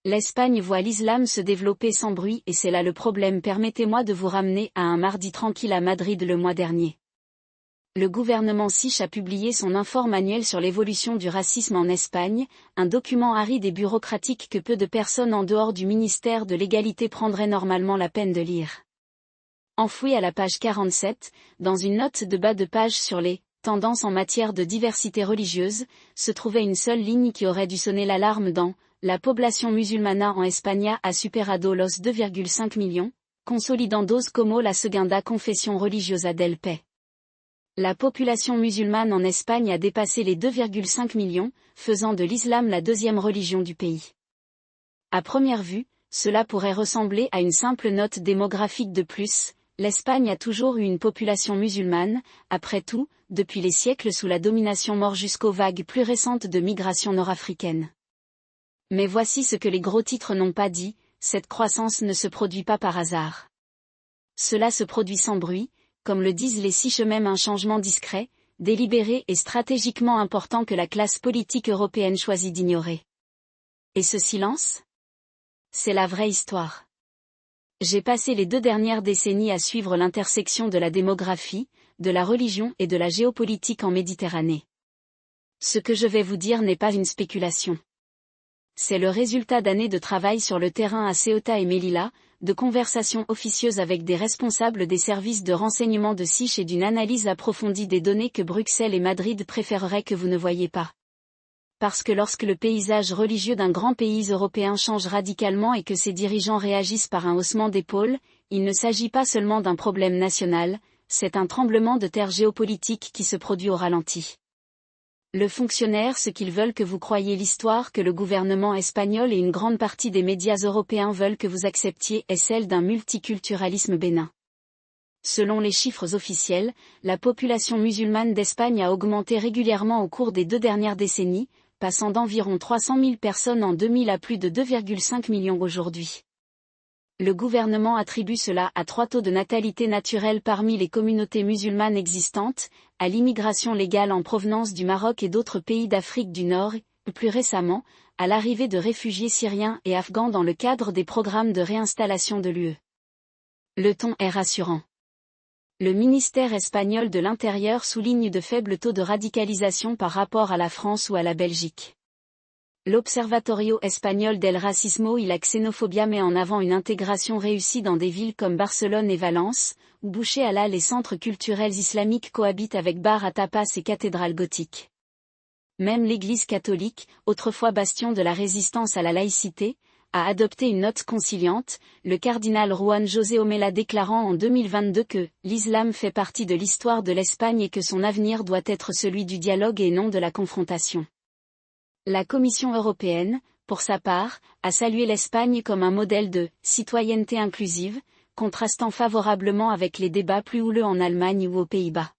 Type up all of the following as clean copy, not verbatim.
L'Espagne voit l'islam se développer sans bruit et c'est là le problème. Permettez-moi de vous ramener à un mardi tranquille à Madrid le mois dernier. Le gouvernement Sich a publié son manuel sur l'évolution du racisme en Espagne, un document aride et bureaucratique que peu de personnes en dehors du ministère de l'Égalité prendraient normalement la peine de lire. Enfoui à la page 47, dans une note de bas de page sur les tendances en matière de diversité religieuse, se trouvait une seule ligne qui aurait dû sonner l'alarme dans la población musulmana en España ha superado los 2,5 millions, consolidando como la segunda confesión religiosa del país. La population musulmane en Espagne a dépassé les 2,5 millions, faisant de l'islam la deuxième religion du pays. À première vue, cela pourrait ressembler à une simple note démographique de plus. L'Espagne a toujours eu une population musulmane, après tout, depuis les siècles sous la domination maure jusqu'aux vagues plus récentes de migration nord-africaine. Mais voici ce que les gros titres n'ont pas dit, cette croissance ne se produit pas par hasard. Cela se produit sans bruit, comme le disent les Siches eux-mêmes, un changement discret, délibéré et stratégiquement important que la classe politique européenne choisit d'ignorer. Et ce silence ? C'est la vraie histoire. J'ai passé les 2 dernières décennies à suivre l'intersection de la démographie, de la religion et de la géopolitique en Méditerranée. Ce que je vais vous dire n'est pas une spéculation. C'est le résultat d'années de travail sur le terrain à Ceuta et Melilla, de conversations officieuses avec des responsables des services de renseignement de Sich et d'une analyse approfondie des données que Bruxelles et Madrid préféreraient que vous ne voyiez pas. Parce que lorsque le paysage religieux d'un grand pays européen change radicalement et que ses dirigeants réagissent par un haussement d'épaules, il ne s'agit pas seulement d'un problème national, c'est un tremblement de terre géopolitique qui se produit au ralenti. Le fonctionnaire, ce qu'ils veulent que vous croyiez, l'histoire que le gouvernement espagnol et une grande partie des médias européens veulent que vous acceptiez est celle d'un multiculturalisme bénin. Selon les chiffres officiels, la population musulmane d'Espagne a augmenté régulièrement au cours des 2 dernières décennies, passant d'environ 300 000 personnes en 2000 à plus de 2,5 millions aujourd'hui. Le gouvernement attribue cela à 3 taux de natalité naturelle parmi les communautés musulmanes existantes, à l'immigration légale en provenance du Maroc et d'autres pays d'Afrique du Nord, et plus récemment, à l'arrivée de réfugiés syriens et afghans dans le cadre des programmes de réinstallation de l'UE. Le ton est rassurant. Le ministère espagnol de l'Intérieur souligne de faibles taux de radicalisation par rapport à la France ou à la Belgique. L'Observatorio Espagnol del Racismo y la Xenofobia met en avant une intégration réussie dans des villes comme Barcelone et Valence, où Boucher Halal et centres culturels islamiques cohabitent avec bars à tapas et cathédrales gothiques. Même l'Église catholique, autrefois bastion de la résistance à la laïcité, a adopté une note conciliante, le cardinal Juan José Omella déclarant en 2022 que l'islam fait partie de l'histoire de l'Espagne et que son avenir doit être celui du dialogue et non de la confrontation. La Commission européenne, pour sa part, a salué l'Espagne comme un modèle de citoyenneté inclusive, contrastant favorablement avec les débats plus houleux en Allemagne ou aux Pays-Bas.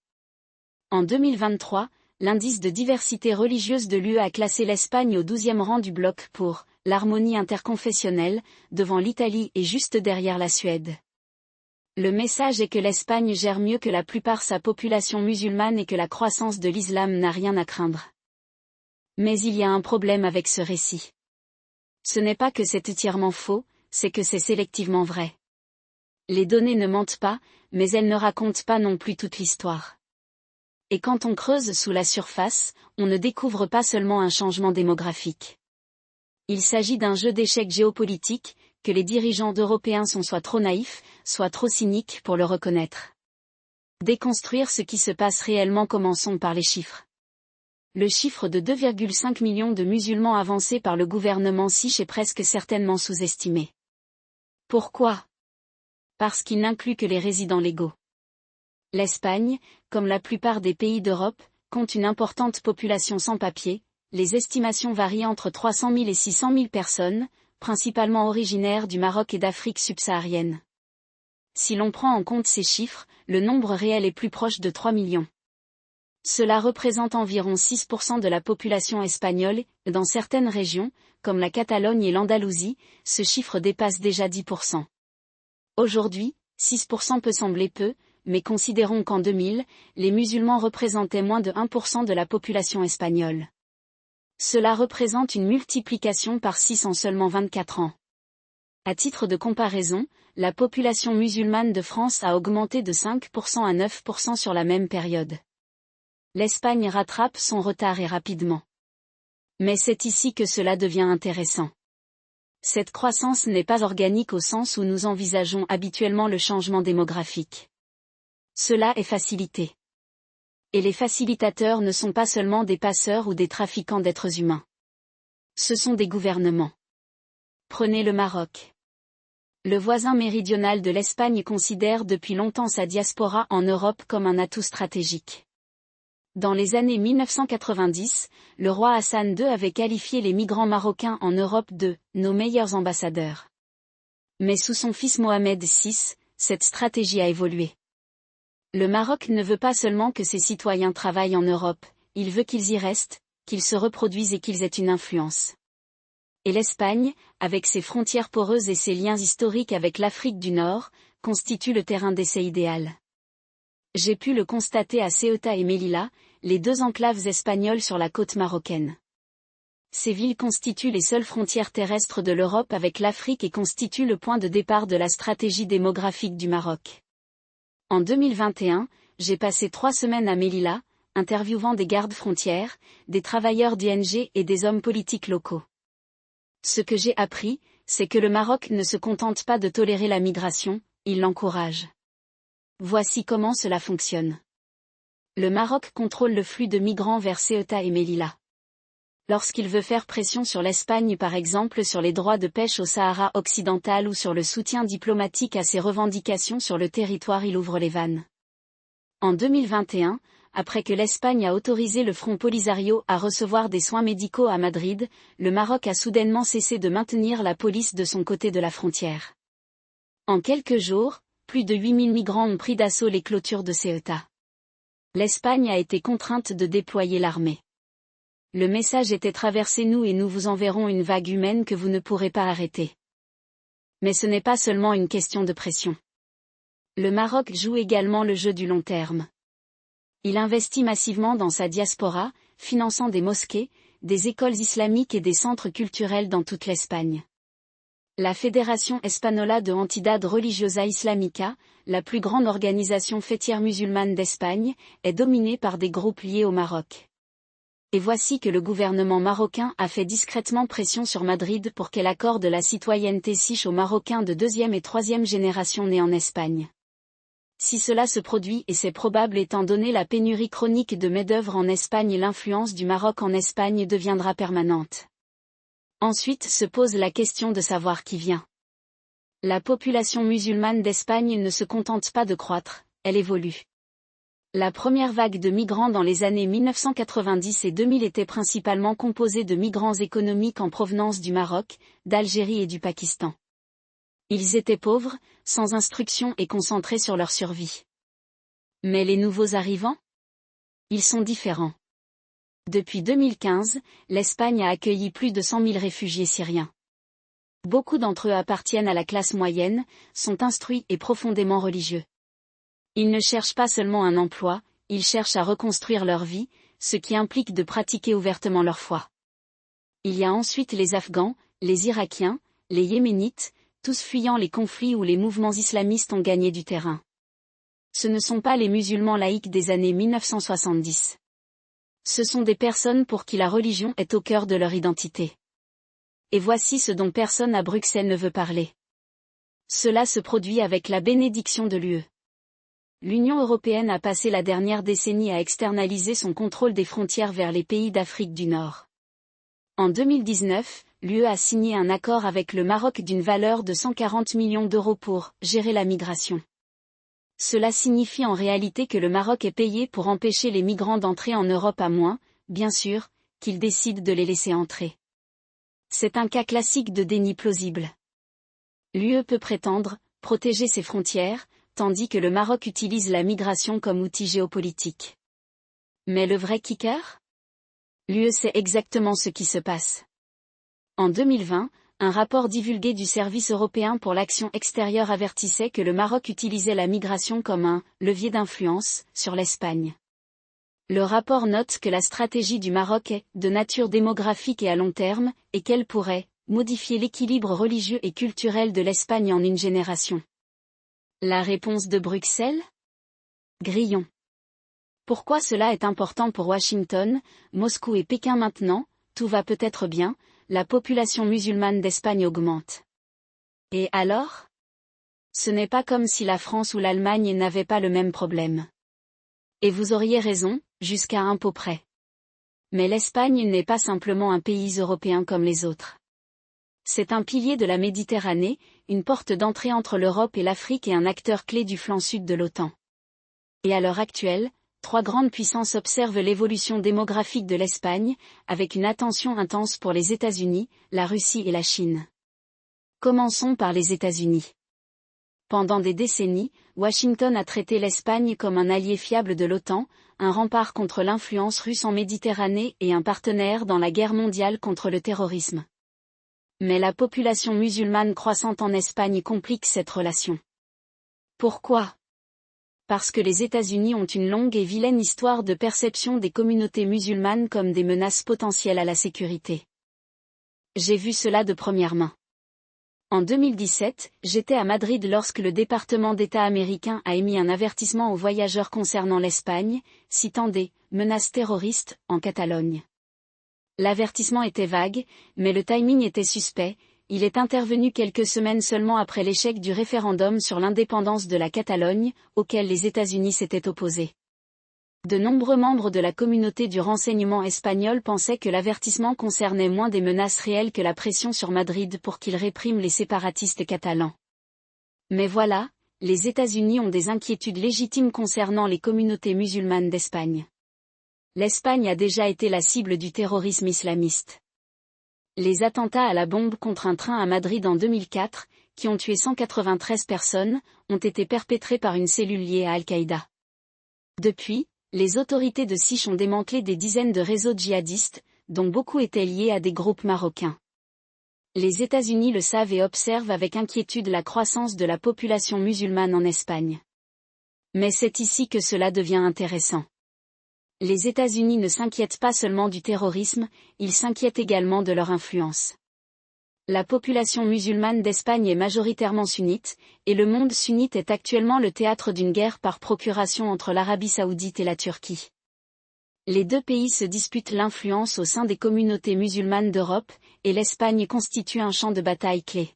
En 2023, l'indice de diversité religieuse de l'UE a classé l'Espagne au 12e rang du bloc pour l'harmonie interconfessionnelle, devant l'Italie et juste derrière la Suède. Le message est que l'Espagne gère mieux que la plupart sa population musulmane et que la croissance de l'islam n'a rien à craindre. Mais il y a un problème avec ce récit. Ce n'est pas que c'est entièrement faux, c'est que c'est sélectivement vrai. Les données ne mentent pas, mais elles ne racontent pas non plus toute l'histoire. Et quand on creuse sous la surface, on ne découvre pas seulement un changement démographique. Il s'agit d'un jeu d'échecs géopolitique, que les dirigeants européens sont soit trop naïfs, soit trop cyniques pour le reconnaître. Déconstruire ce qui se passe réellement, commençons par les chiffres. Le chiffre de 2,5 millions de musulmans avancé par le gouvernement Sich est presque certainement sous-estimé. Pourquoi ? Parce qu'il n'inclut que les résidents légaux. L'Espagne, comme la plupart des pays d'Europe, compte une importante population sans papier, les estimations varient entre 300 000 et 600 000 personnes, principalement originaires du Maroc et d'Afrique subsaharienne. Si l'on prend en compte ces chiffres, le nombre réel est plus proche de 3 millions. Cela représente environ 6% de la population espagnole, et dans certaines régions, comme la Catalogne et l'Andalousie, ce chiffre dépasse déjà 10%. Aujourd'hui, 6% peut sembler peu, mais considérons qu'en 2000, les musulmans représentaient moins de 1% de la population espagnole. Cela représente une multiplication par 6 en seulement 24 ans. À titre de comparaison, la population musulmane de France a augmenté de 5% à 9% sur la même période. L'Espagne rattrape son retard et rapidement. Mais c'est ici que cela devient intéressant. Cette croissance n'est pas organique au sens où nous envisageons habituellement le changement démographique. Cela est facilité. Et les facilitateurs ne sont pas seulement des passeurs ou des trafiquants d'êtres humains. Ce sont des gouvernements. Prenez le Maroc. Le voisin méridional de l'Espagne considère depuis longtemps sa diaspora en Europe comme un atout stratégique. Dans les années 1990, le roi Hassan II avait qualifié les migrants marocains en Europe de « nos meilleurs ambassadeurs ». Mais sous son fils Mohamed VI, cette stratégie a évolué. Le Maroc ne veut pas seulement que ses citoyens travaillent en Europe, il veut qu'ils y restent, qu'ils se reproduisent et qu'ils aient une influence. Et l'Espagne, avec ses frontières poreuses et ses liens historiques avec l'Afrique du Nord, constitue le terrain d'essai idéal. J'ai pu le constater à Ceuta et Melilla, les deux enclaves espagnoles sur la côte marocaine. Ces villes constituent les seules frontières terrestres de l'Europe avec l'Afrique et constituent le point de départ de la stratégie démographique du Maroc. En 2021, j'ai passé 3 semaines à Melilla, interviewant des gardes frontières, des travailleurs d'ONG et des hommes politiques locaux. Ce que j'ai appris, c'est que le Maroc ne se contente pas de tolérer la migration, il l'encourage. Voici comment cela fonctionne. Le Maroc contrôle le flux de migrants vers Ceuta et Melilla. Lorsqu'il veut faire pression sur l'Espagne par exemple sur les droits de pêche au Sahara occidental ou sur le soutien diplomatique à ses revendications sur le territoire, il ouvre les vannes. En 2021, après que l'Espagne a autorisé le Front Polisario à recevoir des soins médicaux à Madrid, le Maroc a soudainement cessé de maintenir la police de son côté de la frontière. En quelques jours, plus de 8000 migrants ont pris d'assaut les clôtures de Ceuta. L'Espagne a été contrainte de déployer l'armée. Le message était traversez-nous et nous vous enverrons une vague humaine que vous ne pourrez pas arrêter. Mais ce n'est pas seulement une question de pression. Le Maroc joue également le jeu du long terme. Il investit massivement dans sa diaspora, finançant des mosquées, des écoles islamiques et des centres culturels dans toute l'Espagne. La Fédération Espanola de Entidad Religiosa Islamica, la plus grande organisation fêtière musulmane d'Espagne, est dominée par des groupes liés au Maroc. Et voici que le gouvernement marocain a fait discrètement pression sur Madrid pour qu'elle accorde la citoyenneté siche aux Marocains de 2e et 3e génération nés en Espagne. Si cela se produit, et c'est probable étant donné la pénurie chronique de main-d'œuvre en Espagne et l'influence du Maroc en Espagne deviendra permanente. Ensuite se pose la question de savoir qui vient. La population musulmane d'Espagne ne se contente pas de croître, elle évolue. La première vague de migrants dans les années 1990 et 2000 était principalement composée de migrants économiques en provenance du Maroc, d'Algérie et du Pakistan. Ils étaient pauvres, sans instruction et concentrés sur leur survie. Mais les nouveaux arrivants? Ils sont différents. Depuis 2015, l'Espagne a accueilli plus de 100 000 réfugiés syriens. Beaucoup d'entre eux appartiennent à la classe moyenne, sont instruits et profondément religieux. Ils ne cherchent pas seulement un emploi, ils cherchent à reconstruire leur vie, ce qui implique de pratiquer ouvertement leur foi. Il y a ensuite les Afghans, les Irakiens, les Yéménites, tous fuyant les conflits où les mouvements islamistes ont gagné du terrain. Ce ne sont pas les musulmans laïcs des années 1970. Ce sont des personnes pour qui la religion est au cœur de leur identité. Et voici ce dont personne à Bruxelles ne veut parler. Cela se produit avec la bénédiction de l'UE. L'Union européenne a passé la dernière décennie à externaliser son contrôle des frontières vers les pays d'Afrique du Nord. En 2019, l'UE a signé un accord avec le Maroc d'une valeur de 140 millions d'euros pour « gérer la migration ». Cela signifie en réalité que le Maroc est payé pour empêcher les migrants d'entrer en Europe à moins, bien sûr, qu'ils décident de les laisser entrer. C'est un cas classique de déni plausible. L'UE peut prétendre protéger ses frontières, tandis que le Maroc utilise la migration comme outil géopolitique. Mais le vrai kicker? L'UE sait exactement ce qui se passe. En 2020, un rapport divulgué du Service européen pour l'action extérieure avertissait que le Maroc utilisait la migration comme un « levier d'influence » sur l'Espagne. Le rapport note que la stratégie du Maroc est de nature démographique et à long terme, et qu'elle pourrait modifier l'équilibre religieux et culturel de l'Espagne en une génération. La réponse de Bruxelles ? Grillon. Pourquoi cela est important pour Washington, Moscou et Pékin maintenant ? Tout va peut-être bien, la population musulmane d'Espagne augmente. Et alors ? Ce n'est pas comme si la France ou l'Allemagne n'avaient pas le même problème. Et vous auriez raison, jusqu'à un pot près. Mais l'Espagne n'est pas simplement un pays européen comme les autres. C'est un pilier de la Méditerranée, une porte d'entrée entre l'Europe et l'Afrique et un acteur clé du flanc sud de l'OTAN. Et à l'heure actuelle, 3 grandes puissances observent l'évolution démographique de l'Espagne, avec une attention intense pour les États-Unis, la Russie et la Chine. Commençons par les États-Unis. Pendant des décennies, Washington a traité l'Espagne comme un allié fiable de l'OTAN, un rempart contre l'influence russe en Méditerranée et un partenaire dans la guerre mondiale contre le terrorisme. Mais la population musulmane croissante en Espagne complique cette relation. Pourquoi ? Parce que les États-Unis ont une longue et vilaine histoire de perception des communautés musulmanes comme des menaces potentielles à la sécurité. J'ai vu cela de première main. En 2017, j'étais à Madrid lorsque le département d'État américain a émis un avertissement aux voyageurs concernant l'Espagne, citant des « menaces terroristes » en Catalogne. L'avertissement était vague, mais le timing était suspect, il est intervenu quelques semaines seulement après l'échec du référendum sur l'indépendance de la Catalogne, auquel les États-Unis s'étaient opposés. De nombreux membres de la communauté du renseignement espagnol pensaient que l'avertissement concernait moins des menaces réelles que la pression sur Madrid pour qu'il réprime les séparatistes catalans. Mais voilà, les États-Unis ont des inquiétudes légitimes concernant les communautés musulmanes d'Espagne. L'Espagne a déjà été la cible du terrorisme islamiste. Les attentats à la bombe contre un train à Madrid en 2004, qui ont tué 193 personnes, ont été perpétrés par une cellule liée à Al-Qaïda. Depuis, les autorités de Siche ont démantelé des dizaines de réseaux djihadistes, dont beaucoup étaient liés à des groupes marocains. Les États-Unis le savent et observent avec inquiétude la croissance de la population musulmane en Espagne. Mais c'est ici que cela devient intéressant. Les États-Unis ne s'inquiètent pas seulement du terrorisme, ils s'inquiètent également de leur influence. La population musulmane d'Espagne est majoritairement sunnite, et le monde sunnite est actuellement le théâtre d'une guerre par procuration entre l'Arabie saoudite et la Turquie. Les deux pays se disputent l'influence au sein des communautés musulmanes d'Europe, et l'Espagne constitue un champ de bataille clé.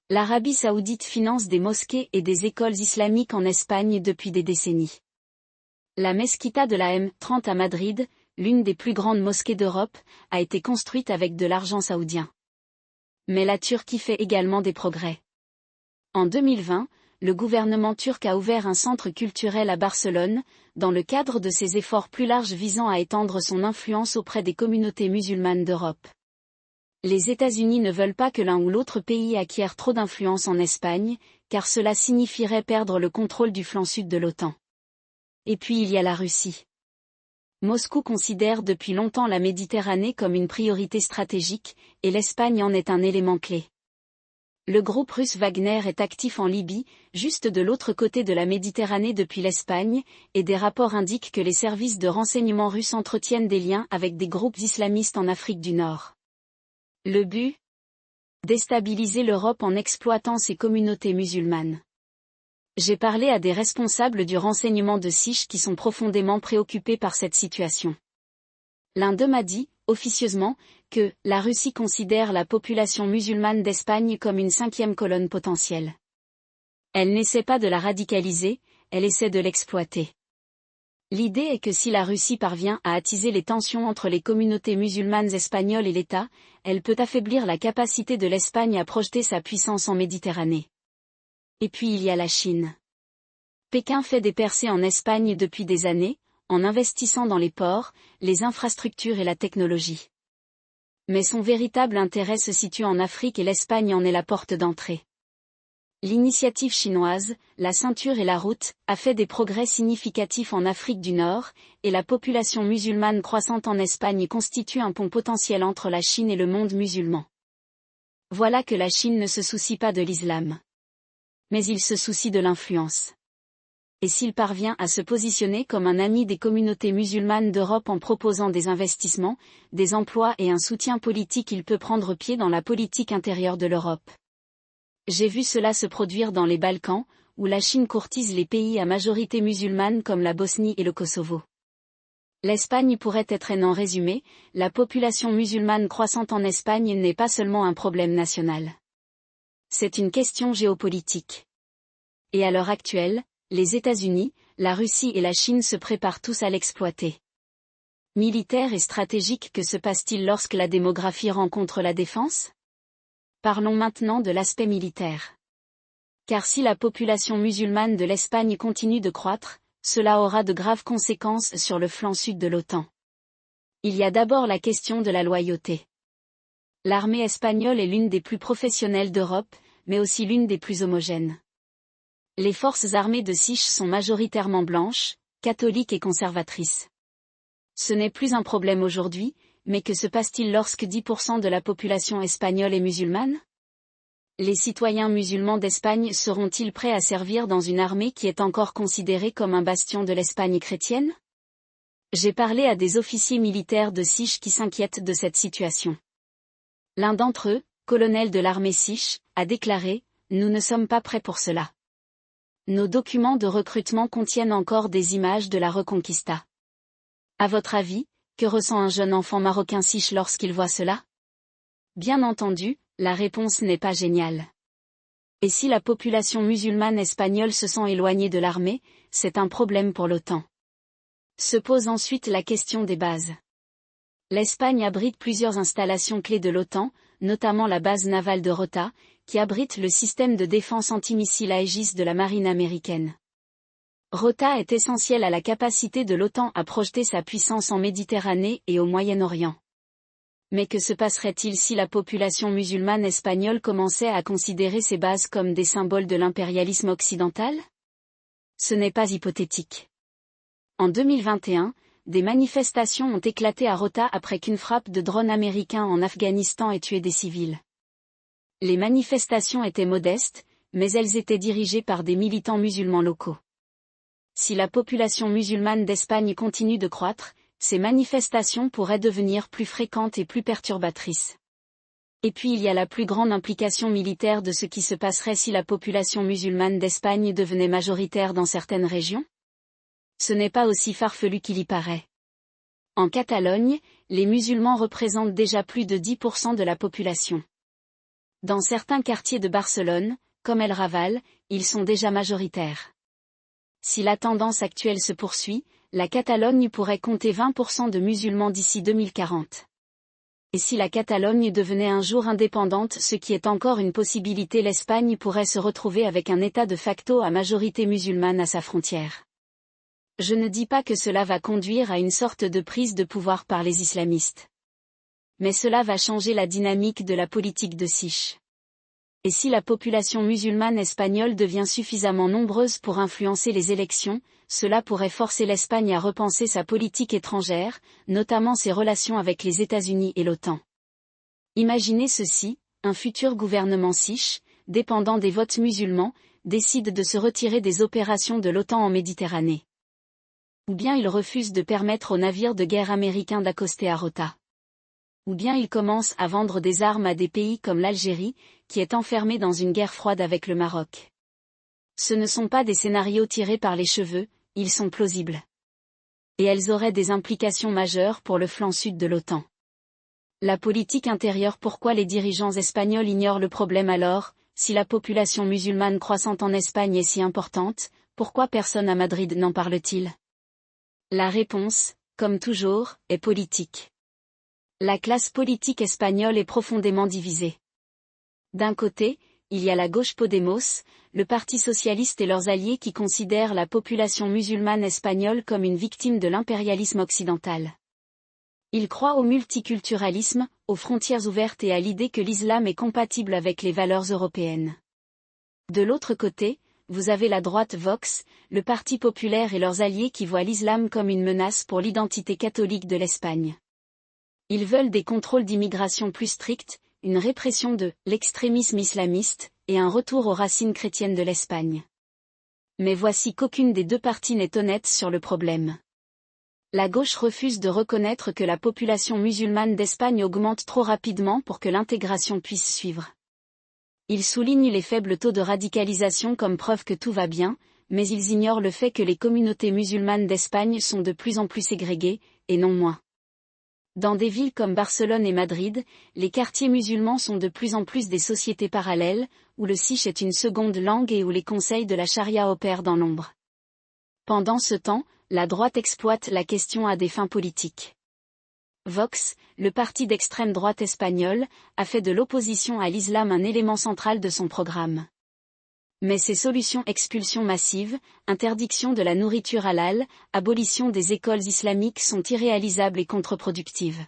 L'Arabie saoudite finance des mosquées et des écoles islamiques en Espagne depuis des décennies. La Mesquita de la M30 à Madrid, l'une des plus grandes mosquées d'Europe, a été construite avec de l'argent saoudien. Mais la Turquie fait également des progrès. En 2020, le gouvernement turc a ouvert un centre culturel à Barcelone, dans le cadre de ses efforts plus larges visant à étendre son influence auprès des communautés musulmanes d'Europe. Les États-Unis ne veulent pas que l'un ou l'autre pays acquiert trop d'influence en Espagne, car cela signifierait perdre le contrôle du flanc sud de l'OTAN. Et puis il y a la Russie. Moscou considère depuis longtemps la Méditerranée comme une priorité stratégique, et l'Espagne en est un élément clé. Le groupe russe Wagner est actif en Libye, juste de l'autre côté de la Méditerranée depuis l'Espagne, et des rapports indiquent que les services de renseignement russes entretiennent des liens avec des groupes islamistes en Afrique du Nord. Le but ? Déstabiliser l'Europe en exploitant ces communautés musulmanes. J'ai parlé à des responsables du renseignement de Siche qui sont profondément préoccupés par cette situation. L'un d'eux m'a dit, officieusement, que la Russie considère la population musulmane d'Espagne comme une 5e colonne potentielle. Elle n'essaie pas de la radicaliser, elle essaie de l'exploiter. L'idée est que si la Russie parvient à attiser les tensions entre les communautés musulmanes espagnoles et l'État, elle peut affaiblir la capacité de l'Espagne à projeter sa puissance en Méditerranée. Et puis il y a la Chine. Pékin fait des percées en Espagne depuis des années, en investissant dans les ports, les infrastructures et la technologie. Mais son véritable intérêt se situe en Afrique et l'Espagne en est la porte d'entrée. L'initiative chinoise, la ceinture et la route, a fait des progrès significatifs en Afrique du Nord, et la population musulmane croissante en Espagne constitue un pont potentiel entre la Chine et le monde musulman. Voilà que la Chine ne se soucie pas de l'islam. Mais il se soucie de l'influence. et s'il parvient à se positionner comme un ami des communautés musulmanes d'Europe en proposant des investissements, des emplois et un soutien politique, il peut prendre pied dans la politique intérieure de l'Europe. J'ai vu cela se produire dans les Balkans, où la Chine courtise les pays à majorité musulmane comme la Bosnie et le Kosovo. L'Espagne pourrait être en résumé, la population musulmane croissante en Espagne n'est pas seulement un problème national. C'est une question géopolitique. Et à l'heure actuelle, les États-Unis, la Russie et la Chine se préparent tous à l'exploiter. Militaire et stratégique, que se passe-t-il lorsque la démographie rencontre la défense ? Parlons maintenant de l'aspect militaire. Car si la population musulmane de l'Espagne continue de croître, cela aura de graves conséquences sur le flanc sud de l'OTAN. Il y a d'abord la question de la loyauté. L'armée espagnole est l'une des plus professionnelles d'Europe, mais aussi l'une des plus homogènes. Les forces armées de Sich sont majoritairement blanches, catholiques et conservatrices. Ce n'est plus un problème aujourd'hui, mais que se passe-t-il lorsque 10% de la population espagnole est musulmane ? Les citoyens musulmans d'Espagne seront-ils prêts à servir dans une armée qui est encore considérée comme un bastion de l'Espagne chrétienne ? J'ai parlé à des officiers militaires de Sich qui s'inquiètent de cette situation. L'un d'entre eux, colonel de l'armée Sich, a déclaré « Nous ne sommes pas prêts pour cela. Nos documents de recrutement contiennent encore des images de la Reconquista. À votre avis, que ressent un jeune enfant marocain Sich lorsqu'il voit cela ? Bien entendu, la réponse n'est pas géniale. Et si la population musulmane espagnole se sent éloignée de l'armée, c'est un problème pour l'OTAN. Se pose ensuite la question des bases. L'Espagne abrite plusieurs installations clés de l'OTAN, notamment la base navale de Rota, qui abrite le système de défense antimissile Aegis de la marine américaine. Rota est essentiel à la capacité de l'OTAN à projeter sa puissance en Méditerranée et au Moyen-Orient. Mais que se passerait-il si la population musulmane espagnole commençait à considérer ces bases comme des symboles de l'impérialisme occidental ? Ce n'est pas hypothétique. En 2021, des manifestations ont éclaté à Rota après qu'une frappe de drone américain en Afghanistan ait tué des civils. Les manifestations étaient modestes, mais elles étaient dirigées par des militants musulmans locaux. Si la population musulmane d'Espagne continue de croître, ces manifestations pourraient devenir plus fréquentes et plus perturbatrices. Et puis il y a la plus grande implication militaire de ce qui se passerait si la population musulmane d'Espagne devenait majoritaire dans certaines régions. Ce n'est pas aussi farfelu qu'il y paraît. En Catalogne, les musulmans représentent déjà plus de 10% de la population. Dans certains quartiers de Barcelone, comme El Raval, ils sont déjà majoritaires. Si la tendance actuelle se poursuit, la Catalogne pourrait compter 20% de musulmans d'ici 2040. Et si la Catalogne devenait un jour indépendante, ce qui est encore une possibilité, l'Espagne pourrait se retrouver avec un État de facto à majorité musulmane à sa frontière. Je ne dis pas que cela va conduire à une sorte de prise de pouvoir par les islamistes. Mais cela va changer la dynamique de la politique de Sich. Et si la population musulmane espagnole devient suffisamment nombreuse pour influencer les élections, cela pourrait forcer l'Espagne à repenser sa politique étrangère, notamment ses relations avec les États-Unis et l'OTAN. Imaginez ceci, un futur gouvernement Sich, dépendant des votes musulmans, décide de se retirer des opérations de l'OTAN en Méditerranée. Ou bien il refuse de permettre aux navires de guerre américains d'accoster à Rota. Ou bien il commence à vendre des armes à des pays comme l'Algérie, qui est enfermée dans une guerre froide avec le Maroc. Ce ne sont pas des scénarios tirés par les cheveux, ils sont plausibles. Et elles auraient des implications majeures pour le flanc sud de l'OTAN. La politique intérieure. Pourquoi les dirigeants espagnols ignorent le problème alors, si la population musulmane croissante en Espagne est si importante, pourquoi personne à Madrid n'en parle-t-il ? La réponse, comme toujours, est politique. La classe politique espagnole est profondément divisée. D'un côté, il y a la gauche Podemos, le Parti socialiste et leurs alliés qui considèrent la population musulmane espagnole comme une victime de l'impérialisme occidental. Ils croient au multiculturalisme, aux frontières ouvertes et à l'idée que l'islam est compatible avec les valeurs européennes. De l'autre côté, vous avez la droite Vox, le Parti populaire et leurs alliés qui voient l'islam comme une menace pour l'identité catholique de l'Espagne. Ils veulent des contrôles d'immigration plus stricts, une répression de l'extrémisme islamiste, et un retour aux racines chrétiennes de l'Espagne. Mais voici qu'aucune des deux parties n'est honnête sur le problème. La gauche refuse de reconnaître que la population musulmane d'Espagne augmente trop rapidement pour que l'intégration puisse suivre. Ils soulignent les faibles taux de radicalisation comme preuve que tout va bien, mais ils ignorent le fait que les communautés musulmanes d'Espagne sont de plus en plus ségrégées, et non moins. Dans des villes comme Barcelone et Madrid, les quartiers musulmans sont de plus en plus des sociétés parallèles, où le siche est une seconde langue et où les conseils de la charia opèrent dans l'ombre. Pendant ce temps, la droite exploite la question à des fins politiques. Vox, le parti d'extrême droite espagnol, a fait de l'opposition à l'islam un élément central de son programme. Mais ses solutions expulsion massive, interdiction de la nourriture halal, abolition des écoles islamiques sont irréalisables et contre-productives.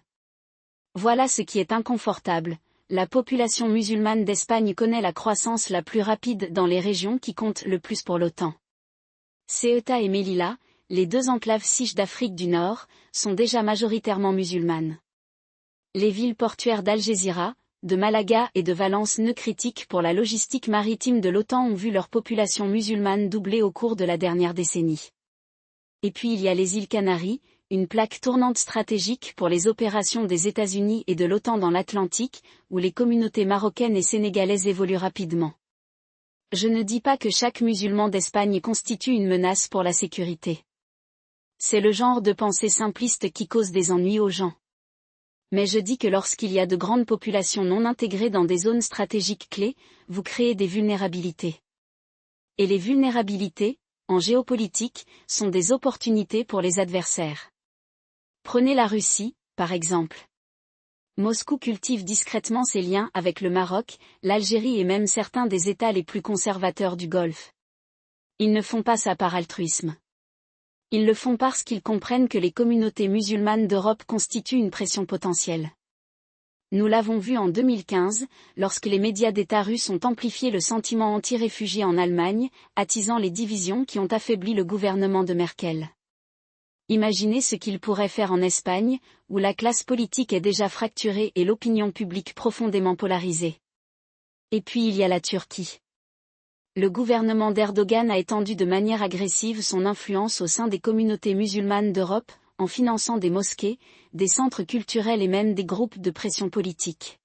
Voilà ce qui est inconfortable. La population musulmane d'Espagne connaît la croissance la plus rapide dans les régions qui comptent le plus pour l'OTAN. Ceuta et Melilla, les deux enclaves siches d'Afrique du Nord, sont déjà majoritairement musulmanes. Les villes portuaires d'Algésiras, de Malaga et de Valence critiques pour la logistique maritime de l'OTAN ont vu leur population musulmane doubler au cours de la dernière décennie. Et puis il y a les îles Canaries, une plaque tournante stratégique pour les opérations des États-Unis et de l'OTAN dans l'Atlantique, où les communautés marocaines et sénégalaises évoluent rapidement. Je ne dis pas que chaque musulman d'Espagne constitue une menace pour la sécurité. C'est le genre de pensée simpliste qui cause des ennuis aux gens. Mais je dis que lorsqu'il y a de grandes populations non intégrées dans des zones stratégiques clés, vous créez des vulnérabilités. Et les vulnérabilités, en géopolitique, sont des opportunités pour les adversaires. Prenez la Russie, par exemple. Moscou cultive discrètement ses liens avec le Maroc, l'Algérie et même certains des États les plus conservateurs du Golfe. Ils ne font pas ça par altruisme. Ils le font parce qu'ils comprennent que les communautés musulmanes d'Europe constituent une pression potentielle. Nous l'avons vu en 2015, lorsque les médias d'État russes ont amplifié le sentiment anti-réfugié en Allemagne, attisant les divisions qui ont affaibli le gouvernement de Merkel. Imaginez ce qu'ils pourraient faire en Espagne, où la classe politique est déjà fracturée et l'opinion publique profondément polarisée. Et puis il y a la Turquie. Le gouvernement d'Erdogan a étendu de manière agressive son influence au sein des communautés musulmanes d'Europe, en finançant des mosquées, des centres culturels et même des groupes de pression politique.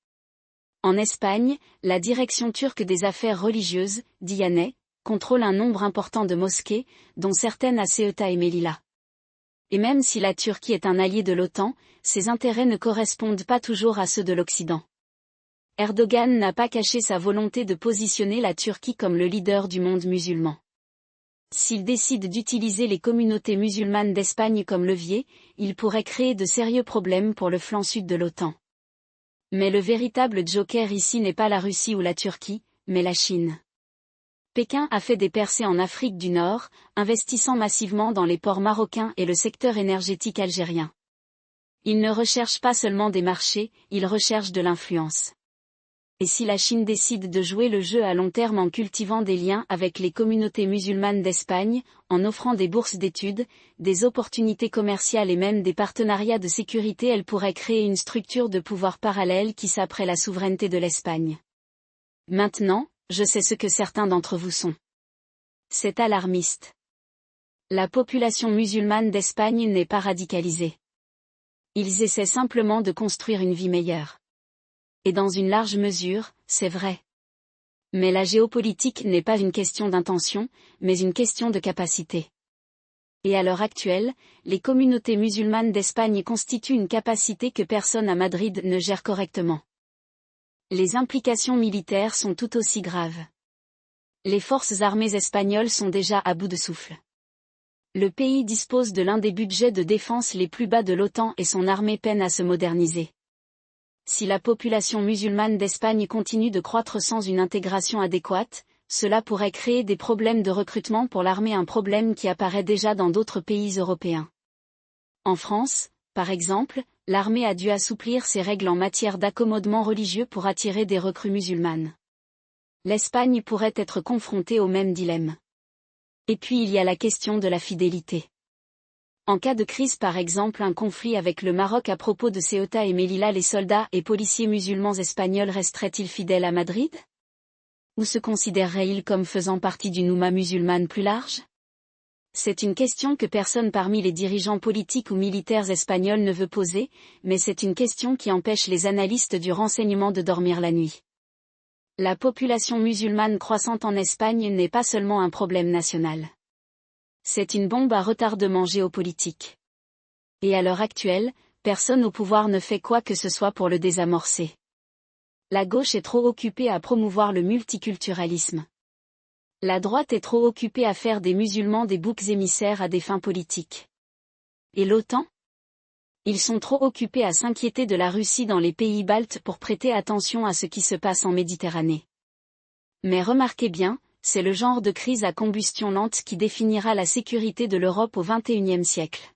En Espagne, la direction turque des affaires religieuses, Diyanet, contrôle un nombre important de mosquées, dont certaines à Ceuta et Melilla. Et même si la Turquie est un allié de l'OTAN, ses intérêts ne correspondent pas toujours à ceux de l'Occident. Erdogan n'a pas caché sa volonté de positionner la Turquie comme le leader du monde musulman. S'il décide d'utiliser les communautés musulmanes d'Espagne comme levier, il pourrait créer de sérieux problèmes pour le flanc sud de l'OTAN. Mais le véritable joker ici n'est pas la Russie ou la Turquie, mais la Chine. Pékin a fait des percées en Afrique du Nord, investissant massivement dans les ports marocains et le secteur énergétique algérien. Il ne recherche pas seulement des marchés, il recherche de l'influence. Et si la Chine décide de jouer le jeu à long terme en cultivant des liens avec les communautés musulmanes d'Espagne, en offrant des bourses d'études, des opportunités commerciales et même des partenariats de sécurité, elle pourrait créer une structure de pouvoir parallèle qui saperait la souveraineté de l'Espagne. Maintenant, je sais ce que certains d'entre vous sont. C'est alarmiste. La population musulmane d'Espagne n'est pas radicalisée. Ils essaient simplement de construire une vie meilleure. Et dans une large mesure, c'est vrai. Mais la géopolitique n'est pas une question d'intention, mais une question de capacité. Et à l'heure actuelle, les communautés musulmanes d'Espagne constituent une capacité que personne à Madrid ne gère correctement. Les implications militaires sont tout aussi graves. Les forces armées espagnoles sont déjà à bout de souffle. Le pays dispose de l'un des budgets de défense les plus bas de l'OTAN et son armée peine à se moderniser. Si la population musulmane d'Espagne continue de croître sans une intégration adéquate, cela pourrait créer des problèmes de recrutement pour l'armée, un problème qui apparaît déjà dans d'autres pays européens. En France, par exemple, l'armée a dû assouplir ses règles en matière d'accommodement religieux pour attirer des recrues musulmanes. L'Espagne pourrait être confrontée au même dilemme. Et puis il y a la question de la fidélité. En cas de crise, par exemple un conflit avec le Maroc à propos de Ceuta et Melilla, les soldats et policiers musulmans espagnols resteraient-ils fidèles à Madrid ? Ou se considérerait-il comme faisant partie d'une oumma musulmane plus large? C'est une question que personne parmi les dirigeants politiques ou militaires espagnols ne veut poser, mais c'est une question qui empêche les analystes du renseignement de dormir la nuit. La population musulmane croissante en Espagne n'est pas seulement un problème national. C'est une bombe à retardement géopolitique. Et à l'heure actuelle, personne au pouvoir ne fait quoi que ce soit pour le désamorcer. La gauche est trop occupée à promouvoir le multiculturalisme. La droite est trop occupée à faire des musulmans des boucs émissaires à des fins politiques. Et l'OTAN? Ils sont trop occupés à s'inquiéter de la Russie dans les pays baltes pour prêter attention à ce qui se passe en Méditerranée. Mais remarquez bien, c'est le genre de crise à combustion lente qui définira la sécurité de l'Europe au XXIe siècle.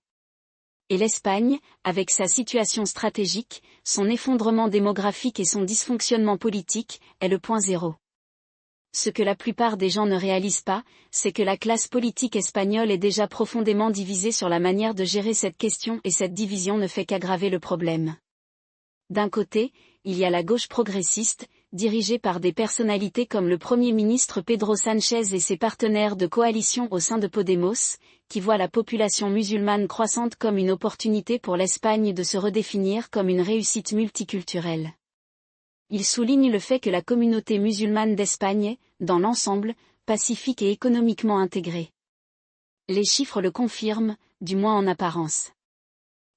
Et l'Espagne, avec sa situation stratégique, son effondrement démographique et son dysfonctionnement politique, est le point zéro. Ce que la plupart des gens ne réalisent pas, c'est que la classe politique espagnole est déjà profondément divisée sur la manière de gérer cette question et cette division ne fait qu'aggraver le problème. D'un côté, il y a la gauche progressiste, dirigée par des personnalités comme le Premier ministre Pedro Sánchez et ses partenaires de coalition au sein de Podemos, qui voient la population musulmane croissante comme une opportunité pour l'Espagne de se redéfinir comme une réussite multiculturelle. Il souligne le fait que la communauté musulmane d'Espagne est, dans l'ensemble, pacifique et économiquement intégrée. Les chiffres le confirment, du moins en apparence.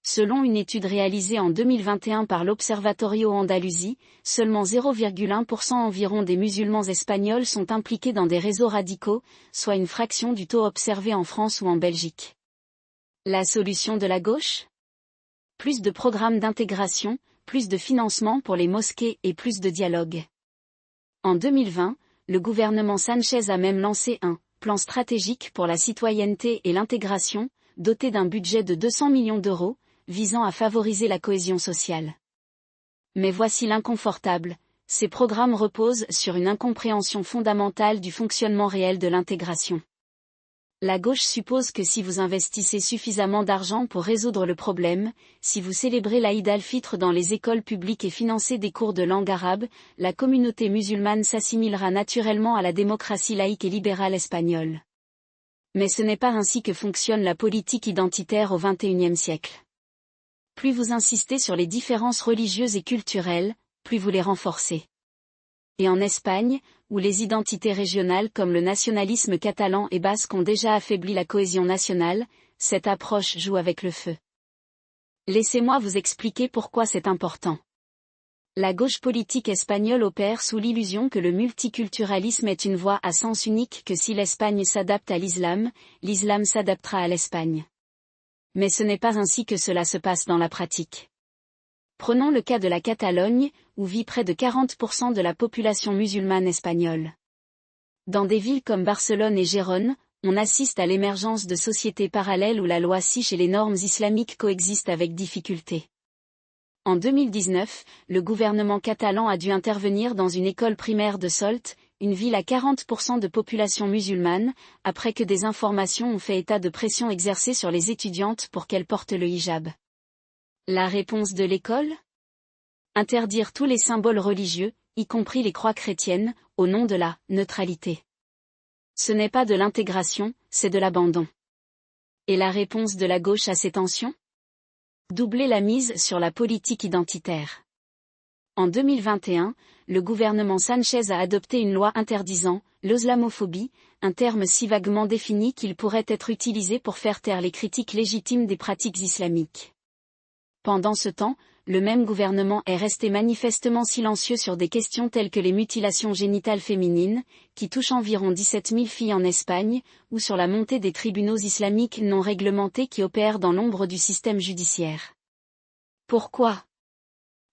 Selon une étude réalisée en 2021 par l'Observatorio Andalusi, seulement 0,1% environ des musulmans espagnols sont impliqués dans des réseaux radicaux, soit une fraction du taux observé en France ou en Belgique. La solution de la gauche? Plus de programmes d'intégration, plus de financement pour les mosquées et plus de dialogue. En 2020, le gouvernement Sánchez a même lancé un « plan stratégique pour la citoyenneté et l'intégration », doté d'un budget de 200 millions d'euros, visant à favoriser la cohésion sociale. Mais voici l'inconfortable, ces programmes reposent sur une incompréhension fondamentale du fonctionnement réel de l'intégration. La gauche suppose que si vous investissez suffisamment d'argent pour résoudre le problème, si vous célébrez l'Aïd al-Fitr dans les écoles publiques et financez des cours de langue arabe, la communauté musulmane s'assimilera naturellement à la démocratie laïque et libérale espagnole. Mais ce n'est pas ainsi que fonctionne la politique identitaire au XXIe siècle. Plus vous insistez sur les différences religieuses et culturelles, plus vous les renforcez. Et en Espagne, où les identités régionales comme le nationalisme catalan et basque ont déjà affaibli la cohésion nationale, cette approche joue avec le feu. Laissez-moi vous expliquer pourquoi c'est important. La gauche politique espagnole opère sous l'illusion que le multiculturalisme est une voie à sens unique, que si l'Espagne s'adapte à l'islam s'adaptera à l'Espagne. Mais ce n'est pas ainsi que cela se passe dans la pratique. Prenons le cas de la Catalogne, où vit près de 40% de la population musulmane espagnole. Dans des villes comme Barcelone et Gérone, on assiste à l'émergence de sociétés parallèles où la loi siche et les normes islamiques coexistent avec difficulté. En 2019, le gouvernement catalan a dû intervenir dans une école primaire de Solt, une ville à 40% de population musulmane, après que des informations ont fait état de pression exercée sur les étudiantes pour qu'elles portent le hijab. La réponse de l'école? Interdire tous les symboles religieux, y compris les croix chrétiennes, au nom de la neutralité. Ce n'est pas de l'intégration, c'est de l'abandon. Et la réponse de la gauche à ces tensions? Doubler la mise sur la politique identitaire. En 2021, le gouvernement Sánchez a adopté une loi interdisant l'islamophobie, un terme si vaguement défini qu'il pourrait être utilisé pour faire taire les critiques légitimes des pratiques islamiques. Pendant ce temps, le même gouvernement est resté manifestement silencieux sur des questions telles que les mutilations génitales féminines, qui touchent environ 17 000 filles en Espagne, ou sur la montée des tribunaux islamiques non réglementés qui opèrent dans l'ombre du système judiciaire. Pourquoi?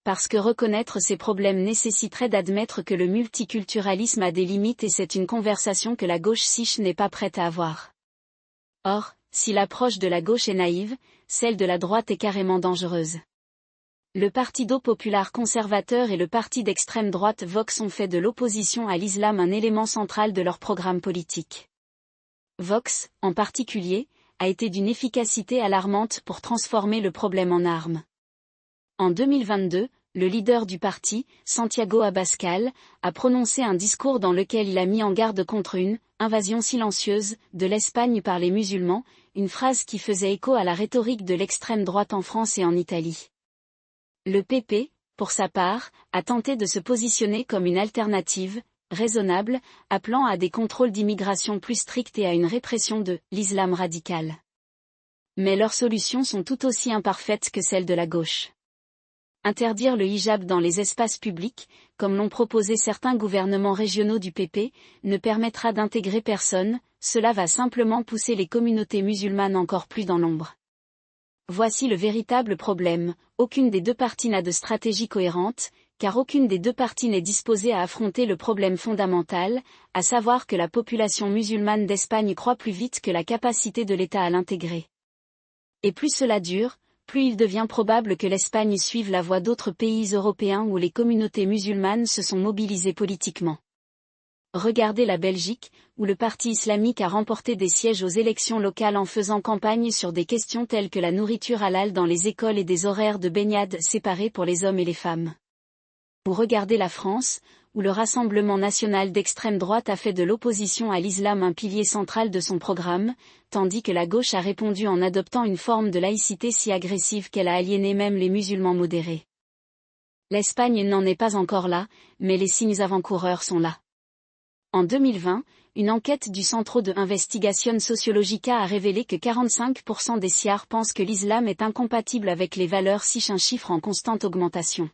Parce que reconnaître ces problèmes nécessiterait d'admettre que le multiculturalisme a des limites et c'est une conversation que la gauche chiche n'est pas prête à avoir. Or, si l'approche de la gauche est naïve, celle de la droite est carrément dangereuse. Le Partido Popular conservateur et le parti d'extrême droite Vox ont fait de l'opposition à l'islam un élément central de leur programme politique. Vox, en particulier, a été d'une efficacité alarmante pour transformer le problème en arme. En 2022, le leader du parti, Santiago Abascal, a prononcé un discours dans lequel il a mis en garde contre une « invasion silencieuse » de l'Espagne par les musulmans, une phrase qui faisait écho à la rhétorique de l'extrême droite en France et en Italie. Le PP, pour sa part, a tenté de se positionner comme une alternative, raisonnable, appelant à des contrôles d'immigration plus stricts et à une répression de l'islam radical. Mais leurs solutions sont tout aussi imparfaites que celles de la gauche. Interdire le hijab dans les espaces publics, comme l'ont proposé certains gouvernements régionaux du PP, ne permettra d'intégrer personne, cela va simplement pousser les communautés musulmanes encore plus dans l'ombre. Voici le véritable problème, aucune des deux parties n'a de stratégie cohérente, car aucune des deux parties n'est disposée à affronter le problème fondamental, à savoir que la population musulmane d'Espagne croît plus vite que la capacité de l'État à l'intégrer. Et plus cela dure, plus il devient probable que l'Espagne suive la voie d'autres pays européens où les communautés musulmanes se sont mobilisées politiquement. Regardez la Belgique, où le parti islamique a remporté des sièges aux élections locales en faisant campagne sur des questions telles que la nourriture halal dans les écoles et des horaires de baignade séparés pour les hommes et les femmes. Ou regardez la France, où le Rassemblement national d'extrême droite a fait de l'opposition à l'islam un pilier central de son programme, tandis que la gauche a répondu en adoptant une forme de laïcité si agressive qu'elle a aliéné même les musulmans modérés. L'Espagne n'en est pas encore là, mais les signes avant-coureurs sont là. En 2020, une enquête du Centro de Investigación Sociológica a révélé que 45% des Siar pensent que l'islam est incompatible avec les valeurs siches, un chiffre en constante augmentation.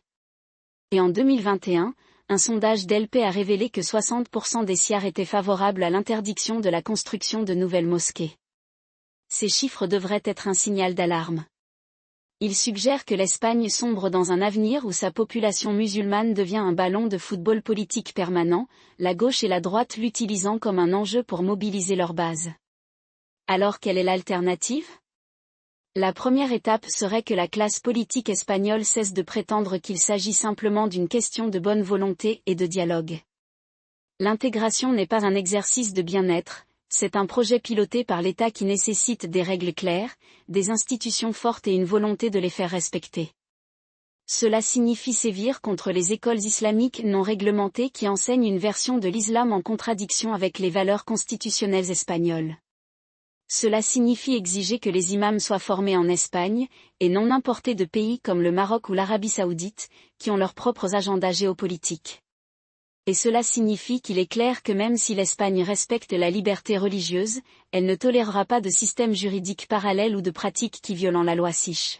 Et en 2021, un sondage d'LP a révélé que 60% des Siar étaient favorables à l'interdiction de la construction de nouvelles mosquées. Ces chiffres devraient être un signal d'alarme. Il suggère que l'Espagne sombre dans un avenir où sa population musulmane devient un ballon de football politique permanent, la gauche et la droite l'utilisant comme un enjeu pour mobiliser leur base. Alors quelle est l'alternative ? La première étape serait que la classe politique espagnole cesse de prétendre qu'il s'agit simplement d'une question de bonne volonté et de dialogue. L'intégration n'est pas un exercice de bien-être, c'est un projet piloté par l'État qui nécessite des règles claires, des institutions fortes et une volonté de les faire respecter. Cela signifie sévir contre les écoles islamiques non réglementées qui enseignent une version de l'islam en contradiction avec les valeurs constitutionnelles espagnoles. Cela signifie exiger que les imams soient formés en Espagne, et non importés de pays comme le Maroc ou l'Arabie saoudite, qui ont leurs propres agendas géopolitiques. Et cela signifie qu'il est clair que même si l'Espagne respecte la liberté religieuse, elle ne tolérera pas de système juridique parallèle ou de pratiques qui violent la loi siche.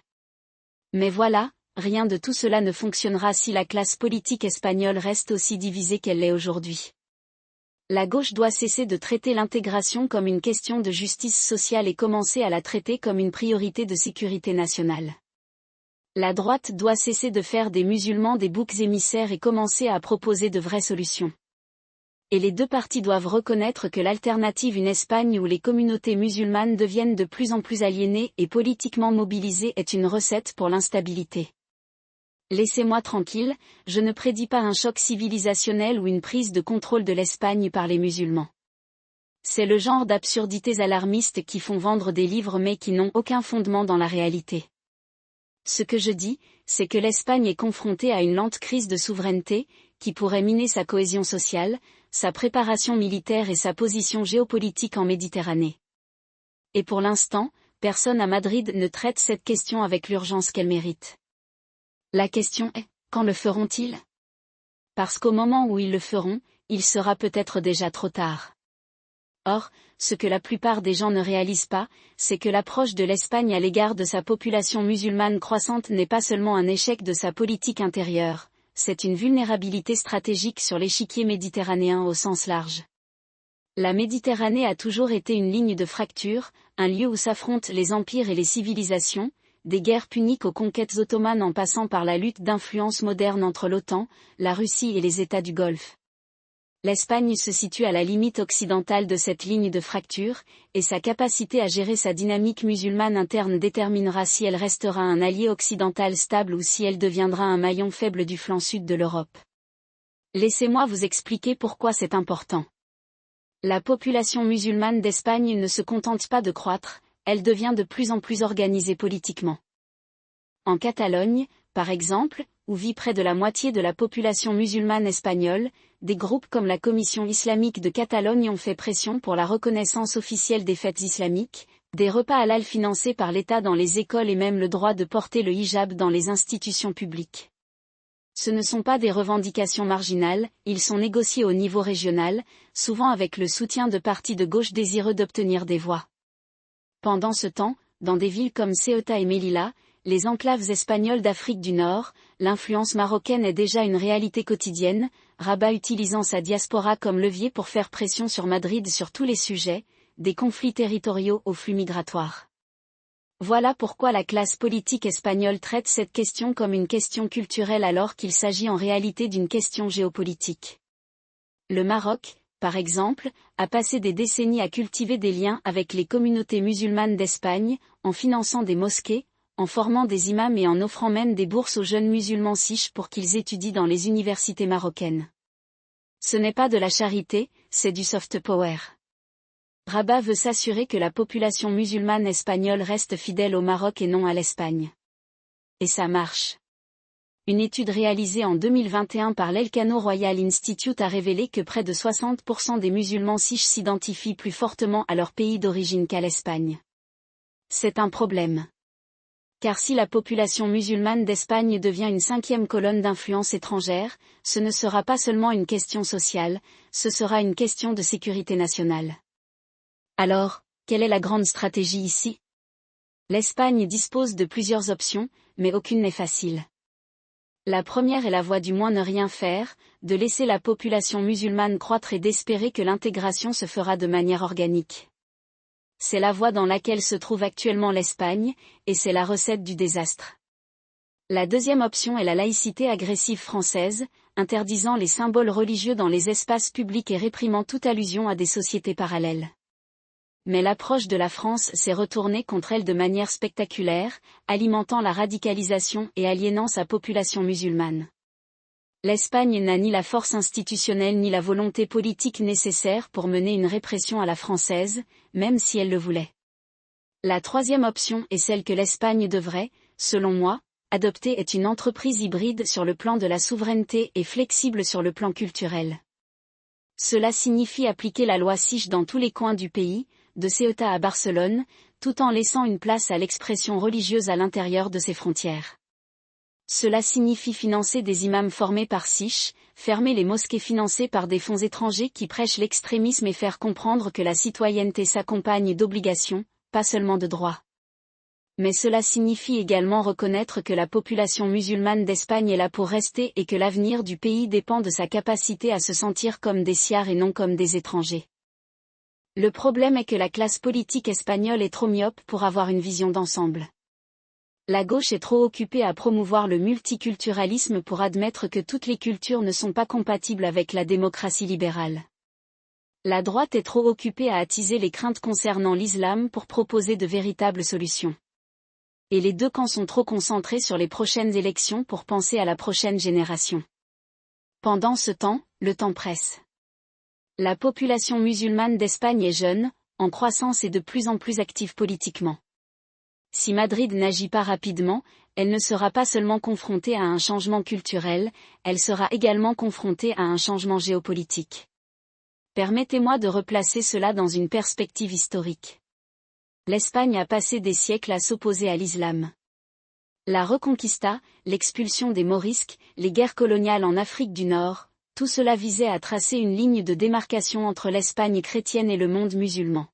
Mais voilà, rien de tout cela ne fonctionnera si la classe politique espagnole reste aussi divisée qu'elle l'est aujourd'hui. La gauche doit cesser de traiter l'intégration comme une question de justice sociale et commencer à la traiter comme une priorité de sécurité nationale. La droite doit cesser de faire des musulmans des boucs émissaires et commencer à proposer de vraies solutions. Et les deux partis doivent reconnaître que l'alternative, une Espagne où les communautés musulmanes deviennent de plus en plus aliénées et politiquement mobilisées, est une recette pour l'instabilité. Laissez-moi tranquille, je ne prédis pas un choc civilisationnel ou une prise de contrôle de l'Espagne par les musulmans. C'est le genre d'absurdités alarmistes qui font vendre des livres mais qui n'ont aucun fondement dans la réalité. Ce que je dis, c'est que l'Espagne est confrontée à une lente crise de souveraineté, qui pourrait miner sa cohésion sociale, sa préparation militaire et sa position géopolitique en Méditerranée. Et pour l'instant, personne à Madrid ne traite cette question avec l'urgence qu'elle mérite. La question est, quand le feront-ils ? Parce qu'au moment où ils le feront, il sera peut-être déjà trop tard. Or, ce que la plupart des gens ne réalisent pas, c'est que l'approche de l'Espagne à l'égard de sa population musulmane croissante n'est pas seulement un échec de sa politique intérieure, c'est une vulnérabilité stratégique sur l'échiquier méditerranéen au sens large. La Méditerranée a toujours été une ligne de fracture, un lieu où s'affrontent les empires et les civilisations, des guerres puniques aux conquêtes ottomanes en passant par la lutte d'influence moderne entre l'OTAN, la Russie et les États du Golfe. L'Espagne se situe à la limite occidentale de cette ligne de fracture, et sa capacité à gérer sa dynamique musulmane interne déterminera si elle restera un allié occidental stable ou si elle deviendra un maillon faible du flanc sud de l'Europe. Laissez-moi vous expliquer pourquoi c'est important. La population musulmane d'Espagne ne se contente pas de croître, elle devient de plus en plus organisée politiquement. En Catalogne, par exemple, où vit près de la moitié de la population musulmane espagnole, des groupes comme la Commission islamique de Catalogne ont fait pression pour la reconnaissance officielle des fêtes islamiques, des repas halal financés par l'État dans les écoles et même le droit de porter le hijab dans les institutions publiques. Ce ne sont pas des revendications marginales, ils sont négociés au niveau régional, souvent avec le soutien de partis de gauche désireux d'obtenir des voix. Pendant ce temps, dans des villes comme Ceuta et Melilla, les enclaves espagnoles d'Afrique du Nord, l'influence marocaine est déjà une réalité quotidienne, Rabat utilisant sa diaspora comme levier pour faire pression sur Madrid sur tous les sujets, des conflits territoriaux aux flux migratoires. Voilà pourquoi la classe politique espagnole traite cette question comme une question culturelle alors qu'il s'agit en réalité d'une question géopolitique. Le Maroc, par exemple, a passé des décennies à cultiver des liens avec les communautés musulmanes d'Espagne, en finançant des mosquées, en formant des imams et en offrant même des bourses aux jeunes musulmans siches pour qu'ils étudient dans les universités marocaines. Ce n'est pas de la charité, c'est du soft power. Rabat veut s'assurer que la population musulmane espagnole reste fidèle au Maroc et non à l'Espagne. Et ça marche. Une étude réalisée en 2021 par l'Elcano Royal Institute a révélé que près de 60% des musulmans siches s'identifient plus fortement à leur pays d'origine qu'à l'Espagne. C'est un problème. Car si la population musulmane d'Espagne devient une 5e colonne d'influence étrangère, ce ne sera pas seulement une question sociale, ce sera une question de sécurité nationale. Alors, quelle est la grande stratégie ici? L'Espagne dispose de plusieurs options, mais aucune n'est facile. La première est la voie du moins ne rien faire, de laisser la population musulmane croître et d'espérer que l'intégration se fera de manière organique. C'est la voie dans laquelle se trouve actuellement l'Espagne, et c'est la recette du désastre. La deuxième option est la laïcité agressive française, interdisant les symboles religieux dans les espaces publics et réprimant toute allusion à des sociétés parallèles. Mais l'approche de la France s'est retournée contre elle de manière spectaculaire, alimentant la radicalisation et aliénant sa population musulmane. L'Espagne n'a ni la force institutionnelle ni la volonté politique nécessaire pour mener une répression à la française, même si elle le voulait. La troisième option est celle que l'Espagne devrait, selon moi, adopter est une entreprise hybride sur le plan de la souveraineté et flexible sur le plan culturel. Cela signifie appliquer la loi SICH dans tous les coins du pays, de Ceuta à Barcelone, tout en laissant une place à l'expression religieuse à l'intérieur de ses frontières. Cela signifie financer des imams formés par SICH, fermer les mosquées financées par des fonds étrangers qui prêchent l'extrémisme et faire comprendre que la citoyenneté s'accompagne d'obligations, pas seulement de droits. Mais cela signifie également reconnaître que la population musulmane d'Espagne est là pour rester et que l'avenir du pays dépend de sa capacité à se sentir comme des siars et non comme des étrangers. Le problème est que la classe politique espagnole est trop myope pour avoir une vision d'ensemble. La gauche est trop occupée à promouvoir le multiculturalisme pour admettre que toutes les cultures ne sont pas compatibles avec la démocratie libérale. La droite est trop occupée à attiser les craintes concernant l'islam pour proposer de véritables solutions. Et les deux camps sont trop concentrés sur les prochaines élections pour penser à la prochaine génération. Pendant ce temps, le temps presse. La population musulmane d'Espagne est jeune, en croissance et de plus en plus active politiquement. Si Madrid n'agit pas rapidement, elle ne sera pas seulement confrontée à un changement culturel, elle sera également confrontée à un changement géopolitique. Permettez-moi de replacer cela dans une perspective historique. L'Espagne a passé des siècles à s'opposer à l'islam. La Reconquista, l'expulsion des Morisques, les guerres coloniales en Afrique du Nord, tout cela visait à tracer une ligne de démarcation entre l'Espagne chrétienne et le monde musulman.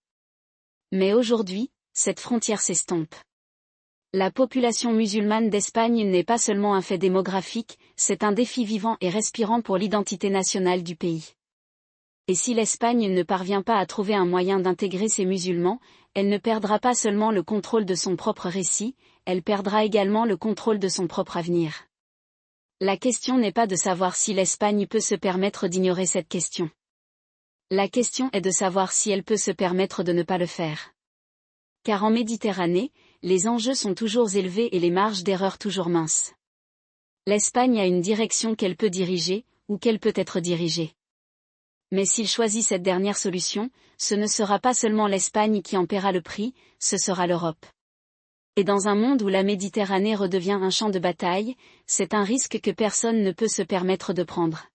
Mais aujourd'hui, cette frontière s'estompe. La population musulmane d'Espagne n'est pas seulement un fait démographique, c'est un défi vivant et respirant pour l'identité nationale du pays. Et si l'Espagne ne parvient pas à trouver un moyen d'intégrer ces musulmans, elle ne perdra pas seulement le contrôle de son propre récit, elle perdra également le contrôle de son propre avenir. La question n'est pas de savoir si l'Espagne peut se permettre d'ignorer cette question. La question est de savoir si elle peut se permettre de ne pas le faire. Car en Méditerranée, les enjeux sont toujours élevés et les marges d'erreur toujours minces. L'Espagne a une direction qu'elle peut diriger, ou qu'elle peut être dirigée. Mais s'il choisit cette dernière solution, ce ne sera pas seulement l'Espagne qui en paiera le prix, ce sera l'Europe. Et dans un monde où la Méditerranée redevient un champ de bataille, c'est un risque que personne ne peut se permettre de prendre.